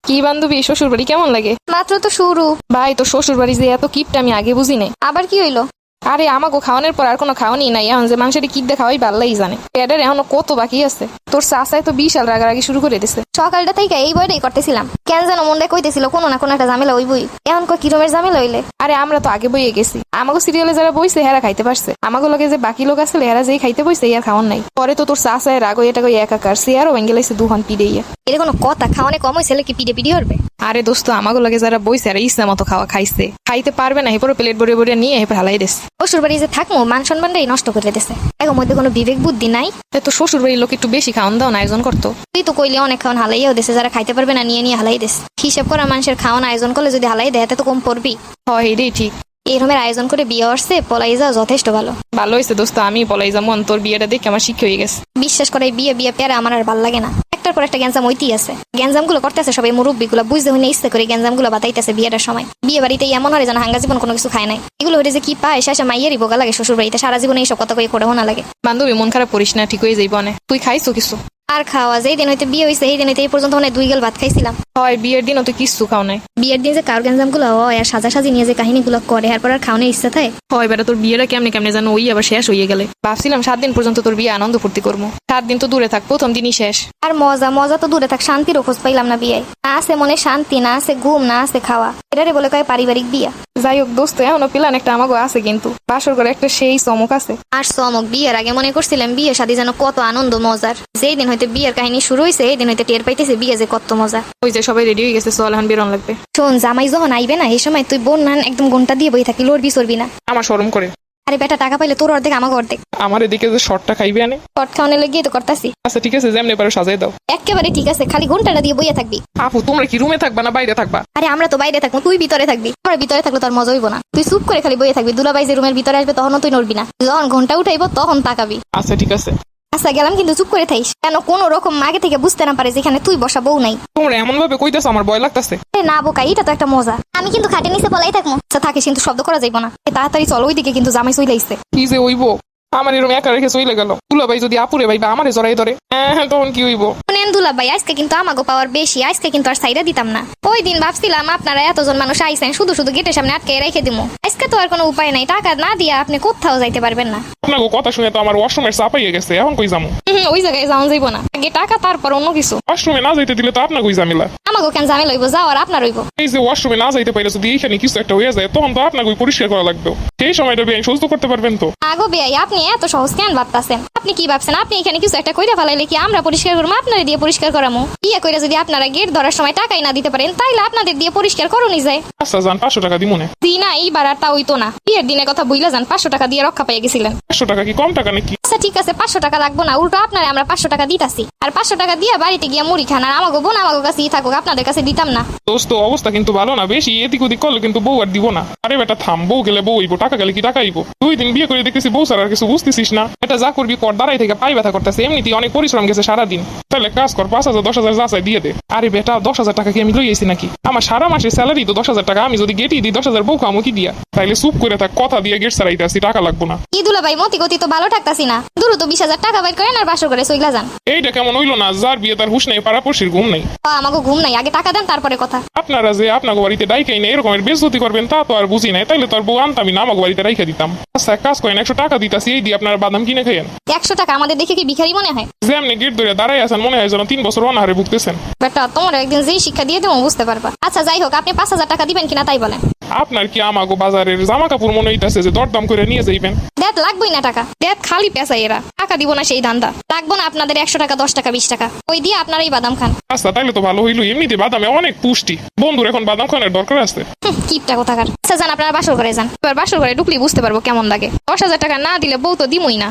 কি বান্ধবী, শ্বশুর বাড়ি কেমন লাগে? মাত্র তো শুরু। ভাই, তোর শ্বশুর বাড়ি যে এত কিপটা আমি আগে বুঝি নাই। আবার কি হইলো? আরে আমাকে খাওয়ানোর পর আর কোনো খাওয়ানি নাই, এখন যে মানুষের কিপ দেখাওয়াই ভাল্লাই জানে। এটার এখনো কত বাকি আছে। তোর চাচাই তো বিশাল রাগারাগি শুরু করে দিছে। সকালটা থেকে এই বইটাই করতেছিলাম, কেন যেন মনটা কইতেছিল কোনো না কোনো একটা ঝামেলা ওই বই। এখন কি রকমের ঝামেলা হইলে? আরে আমরা তো আগে বইয়ে গেছি, আমাকে সিরিয়ালে যারা বইছে হেরা খাইতে পারছে, আমাকে লোকে যে বাকি লোক আছে হেরা যেই খাইতে বইছে আর খাওয়ান নাই। পরে তো তোর চাচাই রাগো এটা কই একাকার চেয়ারও ভেঙে লাইছে দুহান পিড়েইয়া। এটা কোনো কথা? খাওয়ানে কম হয়েছে কি পিড়ে পিড়ি হরবে? আরে দোস্ত, আমাকে লোকে যারা বইছে আর ইচ্ছা মতো খাওয়া খাইছে, খাইতে পারবে না এরপর প্লেট ভরে ভরে নিয়ে এরপর হালাই দিস। শ্বশুর বাড়ি যে থাকবো মান সম্মানটাই নষ্ট করে দিছে। এখন মধ্যে কোনো বিবেক বুদ্ধি নাই। তো শ্বশুর বাড়ির লোক একটু বেশি খাওয়ান দাও না, আয়োজন করতো। তুই তো কইলে অনেক খাওয়ান হালাইয়াও দিছে, যারা খাইতে পারবে না নিয়ে নিয়ে হালাই দিস। হিসেব করা মানুষের খাওয়ান আয়োজন করলে যদি হালাই দেয় তো কম পড়বি। হয় এটাই ঠিক। এরকমের আয়োজন করে বিয়ে আসছে, পলাই যাওয়া যথেষ্ট ভালো। ভালো হয়েছে দোস্ত, আমি বলাই যাবো, তোর বিয়েটা দেখে আমার শিক্ষা হয়ে গেছে। বিশ্বাস করে বিয়ে বিয়ে পেয়ারা আমার আর ভাল লাগে না। একটার পর একটা গ্যাঞ্জাম হইতেই আছে। গ্যাঞ্জাম গুলো করতেছে সবাই মুরব্বী গুলো, বুঝতে হইলে ইচ্ছে করে গ্যাঞ্জাম গুলো বাতাইতেছে বিয়েটার সময়। বিয়ে বাড়িতে এমন হয় যেন হাঙ্গা জীবন কোনো কিছু খায় নাই। এগুলো হয়ে যে কি পায় শেষে মাইয়েরই বোকা লাগে শ্বশুর বাড়িতে, সারা জীবনে এইসব কথা কয়ে করেও না লাগে। বান্ধবী মন খারাপ করিস না, ঠিক হয়ে যাইব না। তুই খাইছো কিছু? আর খাওয়া যেই দিন হইতে বিয়ে হয়েছে এই দিন হইতে এই পর্যন্ত মানে 2 গেল ভাত খাইছিলাম। হয় বিয়ের দিনও তুই কিছু খাও নাই? বিয়ের দিন যে কার গ্যাঞ্জাম গুলো হয় আর সাজাসাজি নিয়ে যে কাহিনী গুলো করে এরপর আর খাওয়ানোর ইচ্ছা থাকে। হয় বেটা, তোর বিয়েটা কেমনে কেমনে যেন ওই আবার শেষ হয়ে গেলে। ভাবছিলাম 7 দিন পর্যন্ত তোর বিয়ে আনন্দ ফুর্তি করবো, 7 দিন তো দূরে থাক, প্রথম দিনই শেষ। আর মজা মজা তো দূরে থাক, শান্তিরও খোঁজ পাইলাম না বিয়ে। না আছে মনে শান্তি, না আছে ঘুম, না আছে খাওয়া। এটারে বলে কয় পারিবারিক বিয়া। যাই হোক দোস্ত, এখনো প্ল্যান একটা আমাকে আছে, কিন্তু বাসর করে একটা সেই চমক আছে। আর চমক? বিয়ের আগে মনে করছিলাম বিয়ে শাদী যেন কত আনন্দ মজার, যেই দিন হইতে বিয়ের কাহিনী শুরু হয়েছে এই দিন হইতে টের পাইতেছে বিয়ে যে কত মজা। ওই যে সবাই রেডি হয়ে গেছে, চল এখন বেরোন লাগবে। শোন, জামাই যখন আইবে না এই সময় তুই বোন নান একদম ঘন্টা দিয়ে বই থাকি, লড়বি চড়বি না। আমার শরম করে। আরে বেটা, টাকা পাইলে তোর অর্ধেক আমাকে অর্ধেক। আমার এদিকে যে শর্টটা খাইবে আনে। কট খাওয়ানো লেগে তো করতাছি। আচ্ছা ঠিক আছে, যেমনি পারো সাজাই দাও। একেবারে ঠিক আছে, খালি ঘন্টাটা দিয়ে বইয়া থাকবি। আপু তোমরা কি রুমে থাকবা না বাইরে থাকবা? আরে আমরা তো বাইরে থাকবো, তুই ভিতরে থাকবি। আমরা ভিতরে থাকলে তোর মজা হইব না। তুই চুপ করে খালি বইয়া থাকবি, দুলাবাই যে রুমের ভিতরে আসবে তখনও তুই নড়বি না। যখন ঘন্টা উঠাইবো তখন তাকাবি। আচ্ছা ঠিক আছে। আচ্ছা গেলাম, কিন্তু চুপ করে থাইস, কেন কোনো রকম আগে থেকে বুঝতে না পারে যেখানে তুই বসা বউ নাই। তোমরা এমন ভাবে কইতেছো আমার ভয় লাগতেছে। না বোকা, এটা তো একটা মজা। আমি কিন্তু খাটে নিচে বলাই থাকবো। আচ্ছা থাকিস, কিন্তু শব্দ করা যাইব না। তাড়াতাড়ি চলো, ওইদিকে কিন্তু জামাই চলে আইছে। কি যে হইব, আমার এরকম একা রেখে চলে গেল। দুলাভাই যদি আপুরে ভাইবা আমারে জড়াই ধরে, হ্যাঁ তখন কি হইব? শুনেন দুলাভাই, আজকে কিন্তু আমাগো পাওয়ার বেশি, আজকে কিন্তু আর সাইডা দিতাম না। ওই দিন ভাবছিলাম আপনারা এতজন মানুষ আইছেন, শুধু শুধু গেটের সামনে আটকে রেখে দিমু। আজকে তো আর কোনো উপায় নাই, টাকা না দিয়া আপনি কোথাও যাইতে পারবেন না। আপনাকে কথা শুনে তো আমার ওয়াশরুমের চাপ হয়ে গেছে, এখন কই যাবো? ওই জায়গায় যাওয়া যাইব না, আগে টাকা তারপর অন্য কিছু। ওয়াশরুমে না যাইতে দিলে তো আপনার কই ঝামেলা? আমাগো কেন ঝামেলা হইব? যাও আর আপনার হইব। এই যে ওয়াশরুমে না যাইতে পাইলে যদি এইখানে কিছু একটা হয়ে যায় তখন তো আপনাকে পরিষ্কার করা লাগবে। সেই সময়টা বেআইন সহ্য করতে পারবেন তো? আগো বেআই, আপনি এত সহজ কেন ভাবতাছেন? আপনি কি ভাবছেন আপনি এখানে কিছু একটা কইরা ফেলাইলে কি আমরা পরিষ্কার করবো? আপনারা দিয়ে পরিষ্কার করামু? বিয়ে কইরা যদি আপনারা গেট ধরার সময় টাকাই না দিতে পারেন তাইলে আপনাদের দিয়ে পরিষ্কার করুনই যায়। আচ্ছা যান, 500 টাকা দিমু না। দিনা এইবার আর তা হইতো না, বিয়ের দিনের কথা বুইলা যান, 500 টাকা দিয়ে রক্ষা পেয়ে গেছিলেন। 500 টাকা কি কম টাকা নাকি? আচ্ছা ঠিক আছে, 500 টাকা লাগবো না, উল্টো আপনারা আমরা 500 টাকা দিতাছি। আর 500 টাকা দিয়ে বাড়িতে গিয়ে মুড়ি খান, আর আমাগো বোন আমাগো কাছেই থাকুক, আপনাদের কাছে দিতাম না। দোস্ত অবস্থা কিন্তু ভালো না, বেশি এদিক ওদিক করলে কিন্তু বউ আর দিব না। আরে বেটা থাম, বউ গেলে বউ হইব, টাকা গেলে কি টাকা হইব? 2 দিন বিয়ে করে দেখতেছি বউ ছাড়া আর কিছু বুঝতেছিস না। এটা যা করবি কর, দাঁড়াই থেকে পাই ব্যথা করতেছে, এমনিতেই অনেক পরিশ্রম গেছে সারাদিন। তাহলে কাজ কর, 5,000 10,000 যাচাই দিয়ে দে। আরে বেটা 10,000 টাকা কি আমি লই আইছি নাকি? আমার সারা মাসের স্যালারি তো 10,000 টাকা, আমি যদি গেটই দিই 10,000 বউ খামো কি দিয়া? তাইলে চুপ করে থাক, কথা দিয়ে গেট ছাড়াইতে আসি, টাকা লাগবো না। কি দুলাভাই, মতি গতি তো ভালো থাকতাছি না, দ্রুত 20,000 টাকা বাইর করেন আর বাসর করে চইলা যান। এইটা কেমন হইলো না? যার বিয়ে তার হুশ নেই, পাড়াপড়শির ঘুম নেই। আমাগো ঘুম নাই, আগে টাকা দেন তারপরে কথা। আপনারা যে আপনাকে বাড়িতে ডাইকাই না এরকমের বেজতি করবেন তা তো আর বুঝি নাই, তাইলে তোর বউ আনতামই না, আমাকে বাড়িতে রাইখা দিতাম। আচ্ছা এক কাজ করেন, 100 টাকা দিতাছি, এই দিয়ে আপনারা বাদাম কিনে খাইয়েন। 100 টাকা আমাদের দেখে কি ভিখারি মনে হয়? যে আপনি গেট ধরে দাঁড়াই আছেন মনে হয় যেন 3 বছর অনাহারে ভুগতেছেন। বেটা তোমার একদিন যেই শিক্ষা দিয়ে দেবো বুঝতে পারবা। আচ্ছা যাই হোক, আপনি 5,000 টাকা দিবেন কিনা তাই বলেন। আপনার কি আমাগো বাজারের জামা কাপড় মনে হইতাছে যে দরদাম করে নিয়ে যাইবেন? দেখ লাগবেই না টাকা, দেখ খালি পেঁচাই এরা, টাকা দিব না সেই ধান্দা। লাগবো না আপনাদের 100 টাকা 10 টাকা 20 টাকা, ওই দিয়ে আপনারাই বাদাম খান। আচ্ছা তাইলে তো ভালো হইলো, এমনিতে বাদামে অনেক পুষ্টি। বন্ধুর এখন বাদাম খাওয়ার দরকার আছে। কিপটা কোথাকার। আচ্ছা যান, আপনারা বাসর করে যান। এবার বাসর করে ঢুকলেই বুঝতে পারবো কেমন লাগে। 10,000 টাকা না দিলে বউ তো দিমই না।